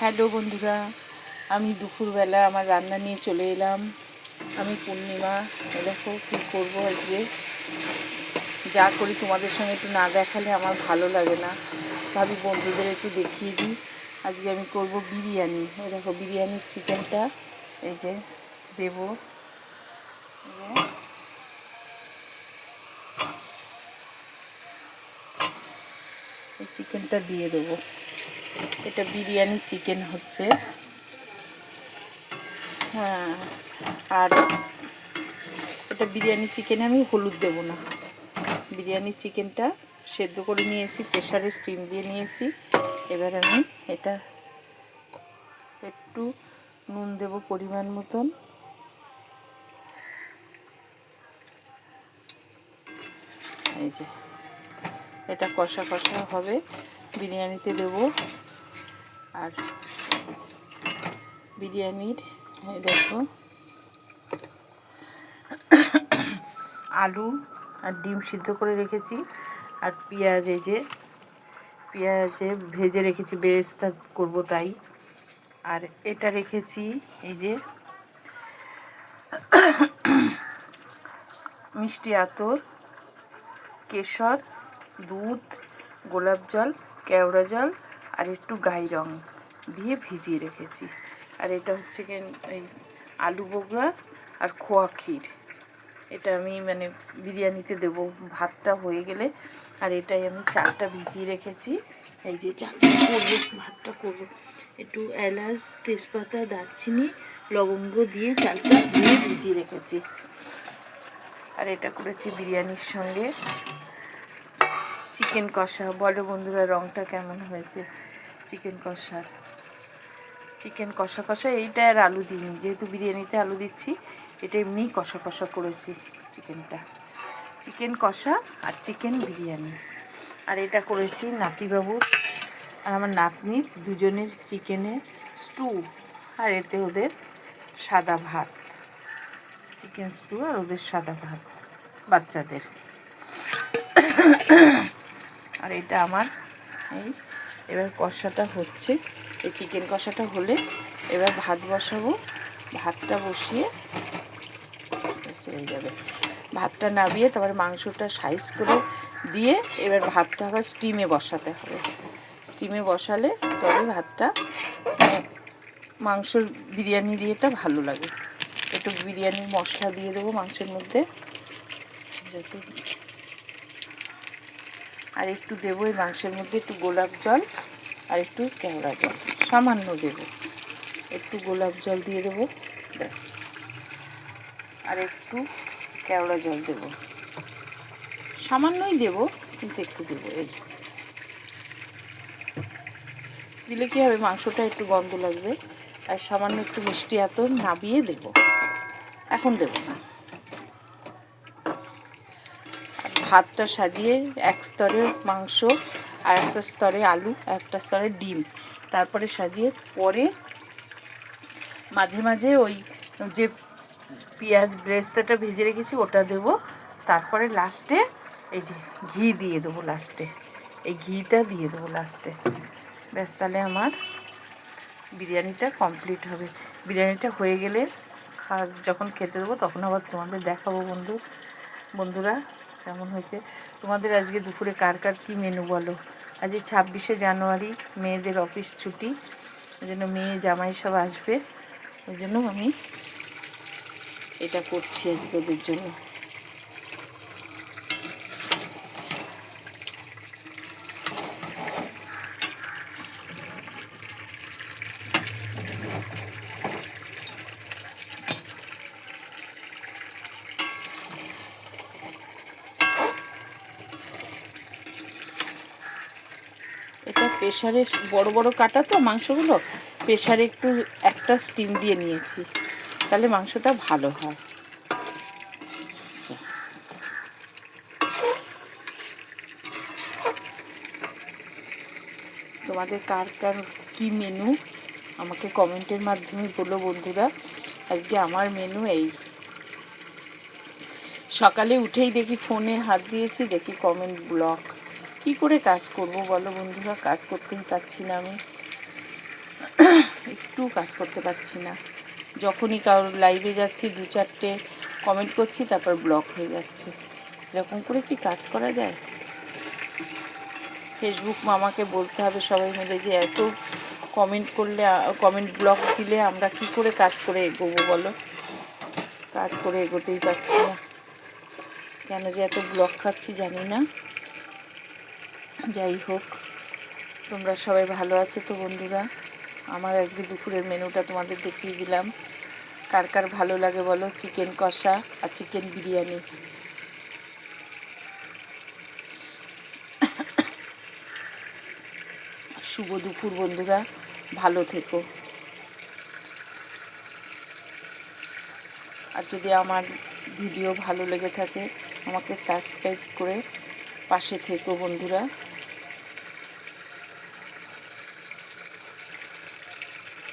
Hello বন্ধুরা, আমি দুপুরবেলা আমার রান্না নিয়ে চলে এলাম। আমি পূর্ণিমা। দেখো কী করবো আজকে। যা করি তোমাদের সঙ্গে একটু না দেখালে আমার ভালো লাগে না, ভাবি বন্ধুদের একটু দেখিয়ে দিই। আজকে আমি করব বিরিয়ানি। এই দেখো বিরিয়ানির চিকেনটা এই যে দেবো। এই চিকেনটা দিয়ে দেবো। এটা বিরিয়ানির চিকেন হচ্ছে। হ্যাঁ, আর এটা বিরিয়ানি চিকেনে আমি হলুদ দেবো না। বিরিয়ানির চিকেনটা সেদ্ধ করে নিয়েছি, প্রেসারে স্টিম দিয়ে নিয়েছি। এবার আমি এটা একটু নুন দেব পরিমাণ মতন। এই যে এটা কষা কষা হবে, বিরিয়ানিতে দেব। আর বিরিয়ানির দেখো আলু আর ডিম সিদ্ধ করে রেখেছি, আর পেঁয়াজ, এই যে পেঁয়াজে ভেজে রেখেছি, বেরেস্তা করবো তাই। আর এটা রেখেছি এই যে মিষ্টি আতর, কেশর, দুধ, গোলাপ জল, কেওড়া জল আর একটু গাই রং দিয়ে ভিজিয়ে রেখেছি। আর এটা হচ্ছে কি এই আলু বোগরা আর খোয়া ক্ষীর। এটা আমি মানে বিরিয়ানিতে দেবো ভাতটা হয়ে গেলে। আর এটাই আমি চালটা ভিজিয়ে রেখেছি। এই যে চালটা করবো, ভাতটা করবো। একটু এলাচ, তেজপাতা, দারচিনি, লবঙ্গ দিয়ে চালটা ধুয়ে ভিজিয়ে রেখেছি। আর এটা করেছি বিরিয়ানির সঙ্গে চিকেন কষা। বলো বন্ধুরা রঙটা কেমন হয়েছে চিকেন কষার। চিকেন কষা কষা এইটা, আর আলু দিইনি, যেহেতু বিরিয়ানিতে আলু দিচ্ছি। এটা এমনি কষা কষা করেছি চিকেনটা। চিকেন কষা আর চিকেন বিরিয়ানি। আর এটা করেছি নাতিবাবুর আর আমার নাতনির দুজনের চিকেনের স্টু। আর এতে ওদের সাদা ভাত, চিকেন স্টু আর ওদের সাদা ভাত বাচ্চাদের। আর এটা আমার এই এবার কষাটা হচ্ছে। এই চিকেন কষাটা হলে এবার ভাত বসাবো। ভাতটা বসিয়ে হয়ে যাবে। ভাতটা নামিয়ে তারপরে মাংসটা সাইজ করে দিয়ে এবার ভাতটা আবার স্টিমে বসাতে হবে। স্টিমে বসালে তবে ভাতটা মাংসর বিরিয়ানি দিয়েটা ভালো লাগে। একটু বিরিয়ানির মশলা দিয়ে দেবো মাংসের মধ্যে, যাতে আর একটু দেবো এই মাংসের মধ্যে একটু গোলাপ জল আর একটু কেওড়া জল সামান্য দেবো। একটু গোলাপ জল দিয়ে দেবো ব্যাস, আর একটু কেওড়া জল দেবো, সামান্যই দেবো কিন্তু একটু দেবো। এই দিলে কী হবে, মাংসটা একটু গন্ধ লাগবে। আর সামান্য একটু মিষ্টি আতর নাবিয়ে দেবো, এখন দেবো না। ভাতটা সাজিয়ে এক স্তরে মাংস, আর একটা স্তরে আলু, একটা স্তরে ডিম, তারপরে সাজিয়ে পরে মাঝে মাঝে ওই যে পেঁয়াজ ব্রেস্তাটা ভেজে রেখেছি ওটা দেবো। তারপরে লাস্টে এই যে ঘি দিয়ে দেবো, লাস্টে এই ঘিটা দিয়ে দেবো লাস্টে। ব্যাস, তাহলে আমার বিরিয়ানিটা কমপ্লিট হবে। বিরিয়ানিটা হয়ে গেলে যখন খেতে দেবো তখন আবার তোমাদের দেখাবো বন্ধুরা কেমন হয়েছে। তোমাদের আজকে দুপুরে কার কার কী মেনু বলো। আজকে 26শে জানুয়ারি, মেয়েদের অফিস ছুটি, ওই জন্য মেয়ে জামাই সব আসবে। ওই জন্য আমি এটা করছি আজকে ওদের জন্য। এটা প্রেশারে বড় বড় কাটা তো মাংসগুলো, প্রেশারে একটু একটা স্টিম দিয়ে নিয়েছি, তাহলে মাংসটা ভালো হয়। তোমাদের কার কার কী মেনু আমাকে কমেন্টের মাধ্যমে বলো বন্ধুরা। আজকে আমার মেনু এই। সকালে উঠেই দেখি ফোনে হাত দিয়েছি, দেখি কমেন্ট ব্লক। কী করে কাজ করব বলো বন্ধুরা, কাজ করতেই পারছি না আমি। একটু কাজ করতে পারছি না। যখনই কারোর লাইভে যাচ্ছি 2-4টে কমেন্ট করছি, তারপর ব্লক হয়ে যাচ্ছে। এরকম করে কি কাজ করা যায়? ফেসবুক মামাকে বলতে হবে সবাই মিলে যে এত কমেন্ট করলে, কমেন্ট ব্লক দিলে আমরা কি করে কাজ করে এগোবো বলো? কাজ করে এগোতেই পারছি না, কেন যে এত ব্লক খাচ্ছি জানি না। যাই হোক, তোমরা সবাই ভালো আছো তো বন্ধুরা? আমার আজকে দুপুরের মেনুটা তোমাদের দেখিয়ে দিলাম। কার কার ভালো লাগে বলো? চিকেন কষা আর চিকেন বিরিয়ানি। শুভ দুপুর বন্ধুরা, ভালো থেকো। আর যদি আমার ভিডিও ভালো লেগে থাকে আমাকে সাবস্ক্রাইব করে পাশে থেকো বন্ধুরা।